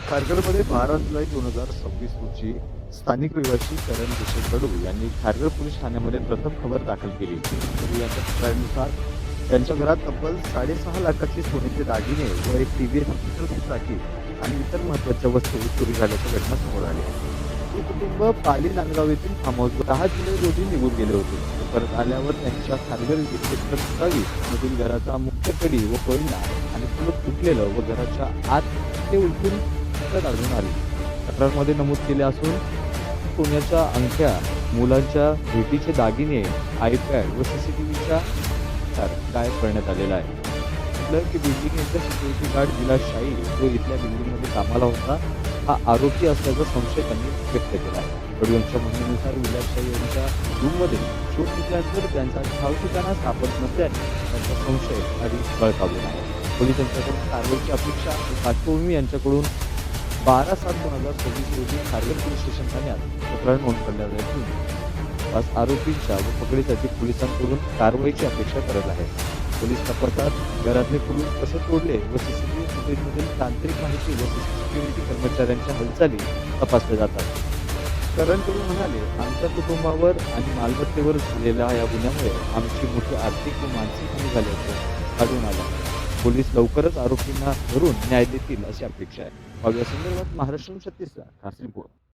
खारघरमध्ये 12 जुलै 2026 रोजी स्थानिक रहिवासी करण किशोर कडू यांनी खारघर पोलीस ठाण्यामध्ये प्रथम खबर दाखल केली. कडू यांच्या तक्रारीनुसार त्यांच्या घरात तब्बल 6.5 लाखाचे सोन्याचे दागिने व एक टीव्ही, चाकी आणि इतर महत्वाच्या वस्तू चोरी झाल्याच्या घटना समोर आल्या. हे कुटुंब पाली नांदगाव येथील फार्म हाऊस 10 जुलै रोजी निघून गेले होते. परत आल्यावर त्यांच्या खारघर सेक्टर 27 मधील घराचा मुख्य कडी व कोयना आणि कुलूप तुटलेलं व घराच्या आत ते उलटून आढळून आले. तक्रारमध्ये नमूद केले असून सोन्याच्या अंगठ्या, मुलांच्या भेटीचे दागिने, आयपॅड व सीसीटीव्हीच्या गायब करण्यात आलेला आहे. म्हटलं की बिल्डिंग यांचा सिक्युरिटी गार्ड विलास शाही जो इथल्या बिल्डिंगमध्ये कामाला होता हा आरोपी असल्याचा संशय त्यांनी व्यक्त केला आहे. कडू यांच्या म्हणण्यानुसार विलास शाही यांच्या रूममध्ये शोध घेतल्यानंतर त्यांचा ठाव ठिकाणा सापडत नसल्याने त्यांचा संशय अधिक बळकावलेला आहे. पोलिसांच्याकडून कारवाईची अपेक्षा आणि पार्श्वभूमी यांच्याकडून 12/7/2026 रोजी खारघर पोलीस स्टेशन ठाण्यात तक्रार नोंद करण्यात असून 5 आरोपींच्या व पकडीसाठी पोलिसांकडून कारवाईची अपेक्षा करत आहे. पोलीस तपासात घरातले कुलूप कसे तोडले व सीसीटीव्ही फुटेजमधील तांत्रिक माहिती व सिक्युरिटी कर्मचाऱ्यांच्या हालचाली तपासल्या जातात. करण कडू म्हणाले, आमच्या कुटुंबावर आणि मालमत्तेवर झालेल्या या गुन्ह्यामुळे आमची मोठी आर्थिक व मानसिक हानी झाल्याचं आढळून आलं. पोलीस लवकरच आरोपींना धरून न्याय देतील अशी अपेक्षा आहे. या संदर्भात महाराष्ट्र 36चा खास रिपोर्ट.